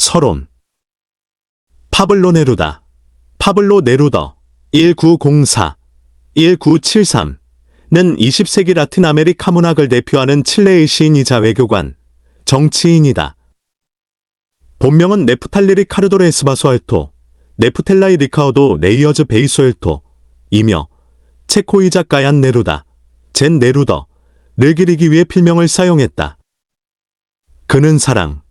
서론. 파블로 네루다. 파블로 네루더 1904-1973는 20세기 라틴 아메리카 문학을 대표하는 칠레의 시인이자 외교관, 정치인이다. 본명은 네프탈리 리카르도 레스바소 알토, 네프텔라이 리카오도 레이어즈 베이소엘토 이며 체코이자 가얀 네루다, 젠 네루더를 기리기 위해 필명을 사용했다. 그는 사랑,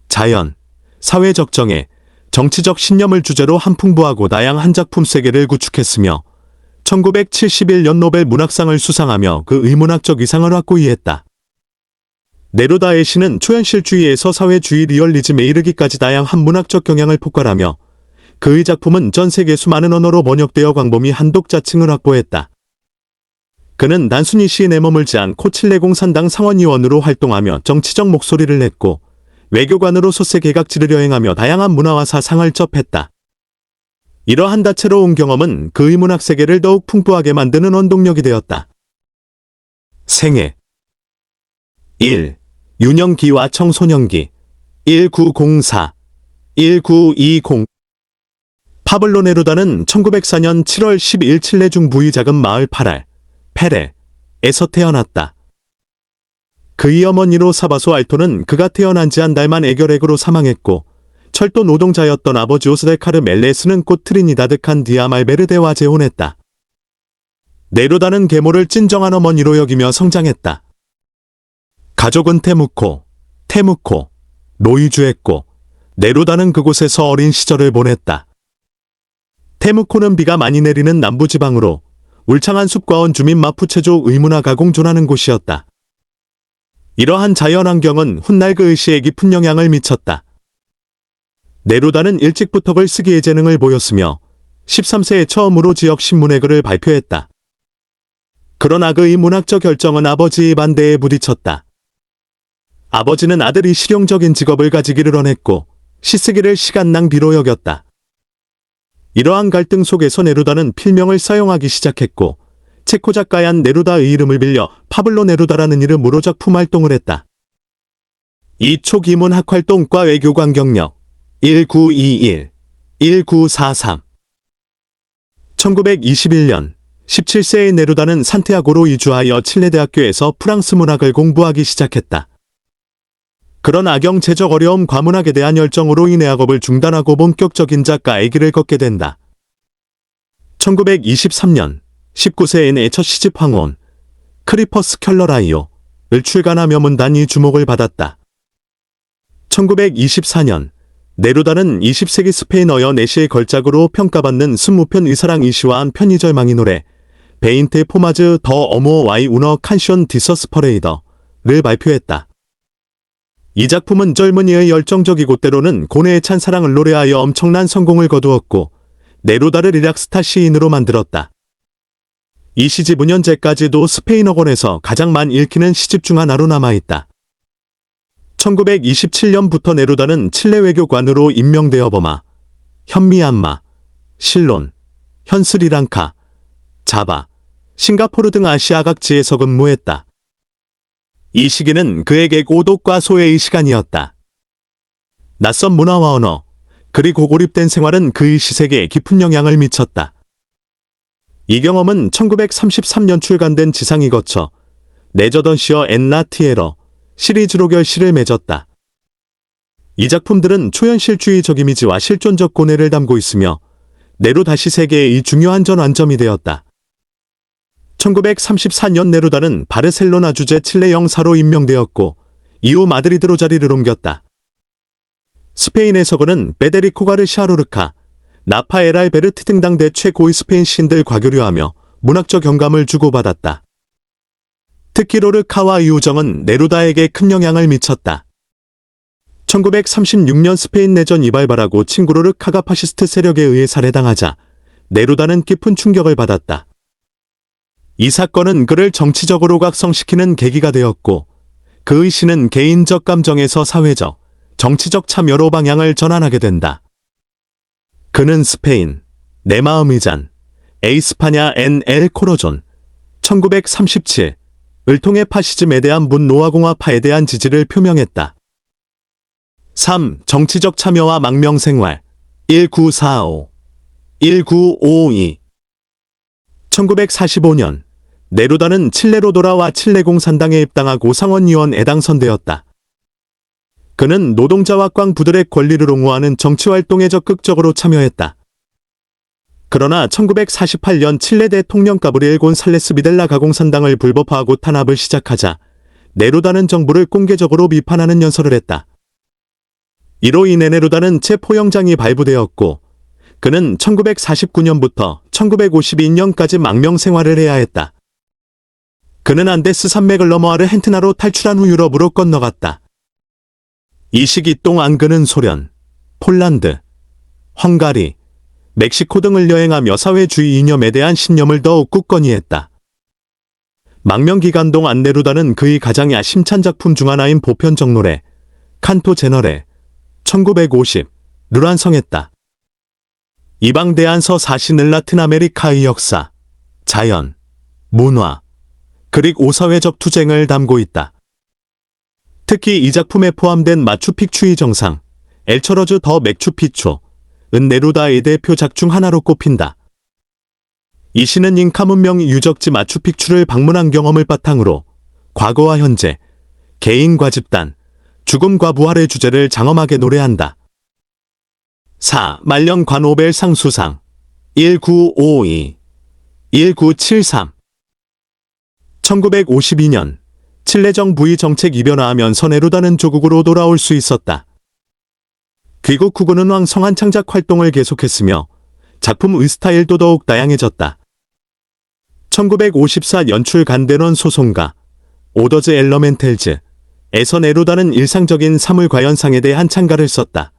자연, 사회적 정의, 정치적 신념을 주제로 한풍부하고 다양한 작품 세계를 구축했으며 1971년 노벨 문학상을 수상하며 그 의문학적 위상을 확고히 했다. 네루다의 시는 초현실주의에서 사회주의 리얼리즘에 이르기까지 다양한 문학적 경향을 폭발하며 그의 작품은 전 세계 수많은 언어로 번역되어 광범위 한 독자층을 확보했다. 그는 단순히 시에 내머물지 않고 칠레 공산당 상원의원으로 활동하며 정치적 목소리를 냈고 외교관으로 소세 개각지를 여행하며 다양한 문화와 사상을 접했다. 이러한 다채로운 경험은 그의 문학 세계를 더욱 풍부하게 만드는 원동력이 되었다. 생애 1. 유년기와 청소년기 1904-1920 파블로 네루다는 1904년 7월 12일 칠레 중부의 작은 마을 파랄, 페레에서 태어났다. 그의 어머니로 사바소 알토는 그가 태어난 지 한 달만 애결핵으로 사망했고 철도 노동자였던 아버지 오스데카르 멜레스는 꽃 트리니다드 칸 디아말베르데와 재혼했다. 네루다는 계모를 진정한 어머니로 여기며 성장했다. 가족은 테무코, 노이주했고 네루다는 그곳에서 어린 시절을 보냈다. 테무코는 비가 많이 내리는 남부지방으로 울창한 숲과 원주민 마푸체족 의문화 가공존하는 곳이었다. 이러한 자연환경은 훗날 그의 시에 깊은 영향을 미쳤다. 네루다는 일찍부터 글쓰기의 재능을 보였으며 13세에 처음으로 지역 신문에 글을 발표했다. 그러나 그의 문학적 결정은 아버지의 반대에 부딪혔다. 아버지는 아들이 실용적인 직업을 가지기를 원했고 시쓰기를 시간 낭비로 여겼다. 이러한 갈등 속에서 네루다는 필명을 사용하기 시작했고 체코 작가얀 네루다의 이름을 빌려 파블로 네루다라는 이름으로 작품 활동을 했다. 이 초기 문학 활동과 외교관 경력 1921-1943 1921년 17세의 네루다는 산티아고로 이주하여 칠레 대학교에서 프랑스 문학을 공부하기 시작했다. 그런 악영재적 어려움 과문학에 대한 열정으로 인해 학업을 중단하고 본격적인 작가의 길을 걷게 된다. 1923년 19세의 첫 시집 황혼, 크리퍼스 켤러라이오를 출간하며 문단이 주목을 받았다. 1924년 네루다는 20세기 스페인어여 내시의 걸작으로 평가받는 20편 의사랑 이시와 한 편이절망이 노래, 베인테 포마즈 더 어모 와이 우너 칸션 디서스 퍼레이더를 발표했다. 이 작품은 젊은이의 열정적이고 때로는 고뇌에 찬 사랑을 노래하여 엄청난 성공을 거두었고 네루다를 일약스타 시인으로 만들었다. 이 시집은 현재까지도 스페인어권에서 가장 많이 읽히는 시집 중 하나로 남아있다. 1927년부터 네루다는 칠레 외교관으로 임명되어 버마, 현미얀마, 실론, 현스리랑카, 자바, 싱가포르 등 아시아 각지에서 근무했다. 이 시기는 그에게 고독과 소외의 시간이었다. 낯선 문화와 언어, 그리고 고립된 생활은 그의 시색에 깊은 영향을 미쳤다. 이 경험은 1933년 출간된 지상이 거쳐 네저던시어 앤라 티에러 시리즈로 결실을 맺었다. 이 작품들은 초현실주의적 이미지와 실존적 고뇌를 담고 있으며 네루다 시 세계의 중요한 전환점이 되었다. 1934년 네루다는 바르셀로나 주재 칠레 영사로 임명되었고 이후 마드리드로 자리를 옮겼다. 스페인에서 그는 페데리코 가르시아 로르카, 나파엘 알베르트 등 당대 최고의 스페인 시인들 과교류하며 문학적 영감을 주고받았다. 특히 로르카와 이우정은 네루다에게 큰 영향을 미쳤다. 1936년 스페인 내전이 발발하고 친구 로르카가 파시스트 세력에 의해 살해당하자 네루다는 깊은 충격을 받았다. 이 사건은 그를 정치적으로 각성시키는 계기가 되었고 그의 시는 개인적 감정에서 사회적, 정치적 참여로 방향을 전환하게 된다. 그는 스페인, 내 마음의 잔, 에이스파냐 엔 엘 코로존, 1937을 통해 파시즘에 대한 분노와 공화파에 대한 지지를 표명했다. 3. 정치적 참여와 망명생활 1945, 1952 1945년 네루다는 칠레로 돌아와 칠레 공산당에 입당하고 상원의원에 당선되었다. 그는 노동자와 꽝부들의 권리를 옹호하는 정치활동에 적극적으로 참여했다. 그러나 1948년 칠레 대통령 가브리엘 곤살레스 비델라가 공산당을 불법화하고 탄압을 시작하자 네루다는 정부를 공개적으로 비판하는 연설을 했다. 이로 인해 네루다는 체포영장이 발부되었고 그는 1949년부터 1952년까지 망명 생활을 해야 했다. 그는 안데스 산맥을 넘어 아르헨티나로 탈출한 후 유럽으로 건너갔다. 이 시기 동안 그는 소련, 폴란드, 헝가리, 멕시코 등을 여행하며 사회주의 이념에 대한 신념을 더욱 굳건히 했다. 망명 기간 동안 네루다는 그의 가장 야심찬 작품 중 하나인 보편적 노래, 칸토 제너레, 1950를 완성했다. 이방대안서 사신을 라틴 아메리카의 역사, 자연, 문화, 그리고 사회적 투쟁을 담고 있다. 특히 이 작품에 포함된 마추픽추의 정상, 엘처러즈 더 맥추피추, 은 네루다의 대표작 중 하나로 꼽힌다. 이 시는 잉카 문명 유적지 마추픽추를 방문한 경험을 바탕으로 과거와 현재, 개인과 집단, 죽음과 부활의 주제를 장엄하게 노래한다. 4. 말년관 노벨상 수상 1952, 1973 1952년 칠레 정부의 정책이 변화하면서 네루다는 조국으로 돌아올 수 있었다. 귀국 후 그는 왕성한 창작 활동을 계속했으며 작품의 스타일도 더욱 다양해졌다. 1954 연출 간데론 소송가 오더즈 엘러멘텔즈에서 네루다는 일상적인 사물 과연상에 대한 찬가를 썼다.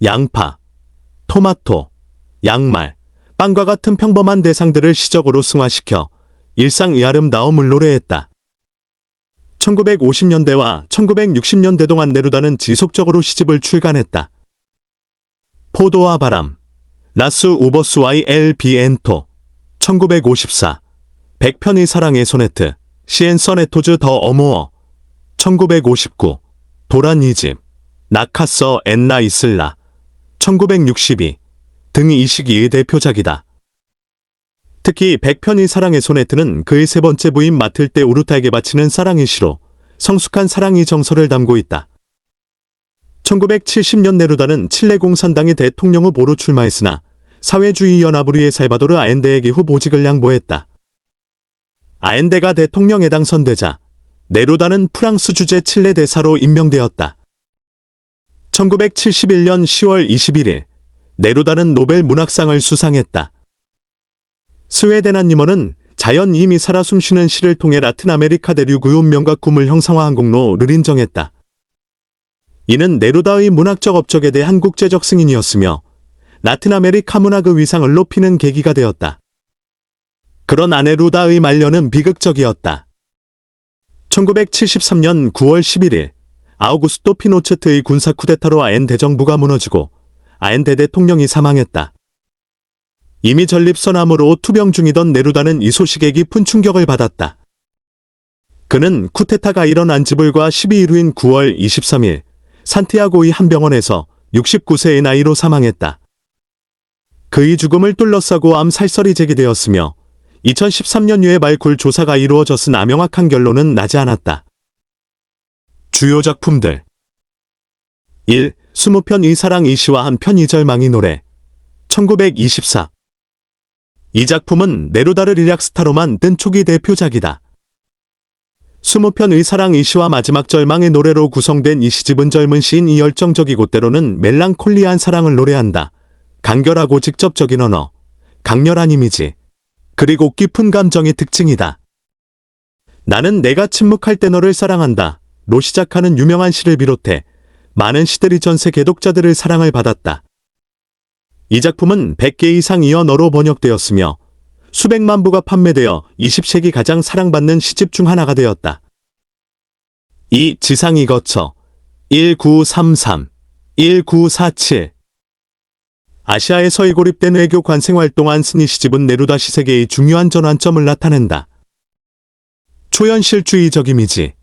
양파, 토마토, 양말, 빵과 같은 평범한 대상들을 시적으로 승화시켜 일상의 아름다움을 노래했다. 1950년대와 1960년대 동안 네루다는 지속적으로 시집을 출간했다. 포도와 바람, 라스 우버스와이 엘 비엔토, 1954, 100편의 사랑의 소네트, 시엔 서네토즈 더 어모어, 1959, 도란 이집, 나카서 엔나 이슬라, 1962 등이 이 시기의 대표작이다. 특히 100편의 사랑의 소네트는 그의 세 번째 부인 마틸데 우르타에게 바치는 사랑의 시로 성숙한 사랑의 정서를 담고 있다. 1970년 네루다는 칠레 공산당의 대통령 후보로 출마했으나 사회주의 연합우리의 살바도르 아엔데에게 후보직을 양보했다. 아엔데가 대통령에 당선되자 네루다는 프랑스 주재 칠레 대사로 임명되었다. 1971년 10월 21일 네루다는 노벨 문학상을 수상했다. 스웨덴 한니먼은 자연 이미 살아 숨쉬는 시를 통해 라틴 아메리카 대륙의 운명과 꿈을 형상화한 공로를 인정했다. 이는 네루다의 문학적 업적에 대한 국제적 승인이었으며 라틴 아메리카 문학의 위상을 높이는 계기가 되었다. 그러나 네루다의 말년은 비극적이었다. 1973년 9월 11일 아우구스토 피노체트의 군사 쿠데타로 아엔데 정부가 무너지고 아엔데 대통령이 사망했다. 이미 전립선암으로 투병 중이던 네루다는 이 소식에 깊은 충격을 받았다. 그는 쿠데타가 일어난 지불과 12일 후인 9월 23일 산티아고의 한 병원에서 69세의 나이로 사망했다. 그의 죽음을 둘러싸고 암살설이 제기되었으며 2013년 유해 발굴 조사가 이루어졌으나 명확한 결론은 나지 않았다. 주요 작품들 1. 20편 이 사랑 이 시와 한 편 이 절망의 노래 1924 이 작품은 네루다를 일약스타로 만든 초기 대표작이다. 20편 의 사랑 이 시와 마지막 절망의 노래로 구성된 이 시집은 젊은 시인이 열정적이고 때로는 멜랑콜리한 사랑을 노래한다. 간결하고 직접적인 언어, 강렬한 이미지, 그리고 깊은 감정이 특징이다. 나는 내가 침묵할 때 너를 사랑한다. 로 시작하는 유명한 시를 비롯해 많은 시들이 전 세계 독자들의 사랑을 받았다. 이 작품은 100개 이상의 언어로 번역되었으며 수백만 부가 판매되어 20세기 가장 사랑받는 시집 중 하나가 되었다. 2. 지상이 거쳐 1933, 1947 아시아에서 고립된 외교 관생활 동안 쓴 이 시집은 네루다 시세계의 중요한 전환점을 나타낸다. 초현실주의적 이미지,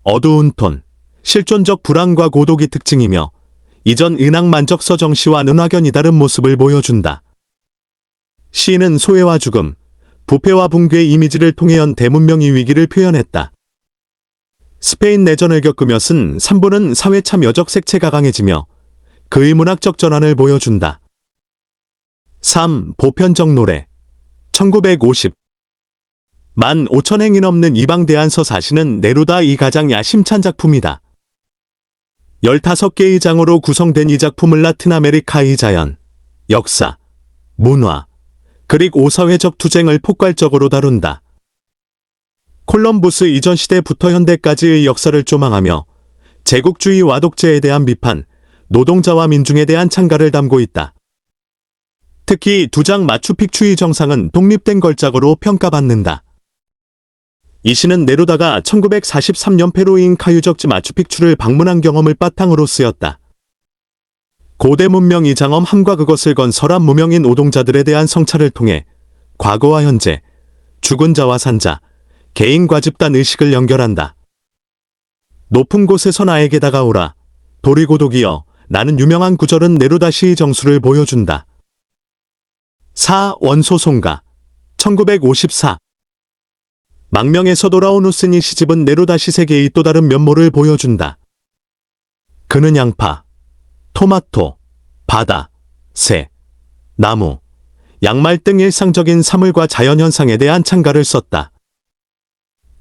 어두운 톤, 실존적 불안과 고독이 특징이며 이전 은학만적서 정시와 은하견이 다른 모습을 보여준다. 시인은 소외와 죽음, 부패와 붕괴의 이미지를 통해 현 대문명의 위기를 표현했다. 스페인 내전을 겪으며 쓴 3부는 사회 참여적 색채가 강해지며 그의 문학적 전환을 보여준다. 3. 보편적 노래 1950 15,000행이 넘는 이방대안서 사시는 네루다의 가장 야심찬 작품이다. 15개의 장으로 구성된 이 작품은 라틴 아메리카의 자연, 역사, 문화, 그리고 사회적 투쟁을 폭발적으로 다룬다. 콜럼부스 이전 시대부터 현대까지의 역사를 조망하며 제국주의와 독재에 대한 비판, 노동자와 민중에 대한 찬가를 담고 있다. 특히 두 장 마추픽추의 정상은 독립된 걸작으로 평가받는다. 이 시는 네루다가 1943년 페루인 카유적지 마추픽추를 방문한 경험을 바탕으로 쓰였다. 고대 문명 이장엄 함과 그것을 건설한 무명인 노동자들에 대한 성찰을 통해 과거와 현재, 죽은 자와 산 자, 개인과 집단 의식을 연결한다. 높은 곳에서 나에게 다가오라. 도리고독이여. 나는 유명한 구절은 네루다 시의 정수를 보여준다. 4. 원소송가 1954 망명에서 돌아온 후스니 시집은 네루다 시 세계의 또 다른 면모를 보여준다. 그는 양파, 토마토, 바다, 새, 나무, 양말 등 일상적인 사물과 자연현상에 대한 찬가를 썼다.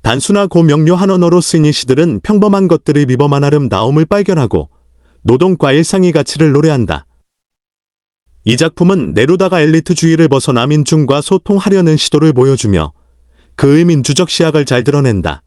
단순하고 명료한 언어로 쓰인 이 시들은 평범한 것들의 비범한 아름다움을 발견하고 노동과 일상의 가치를 노래한다. 이 작품은 네루다가 엘리트주의를 벗어나 민중과 소통하려는 시도를 보여주며 그의 민주적 시학을 잘 드러낸다.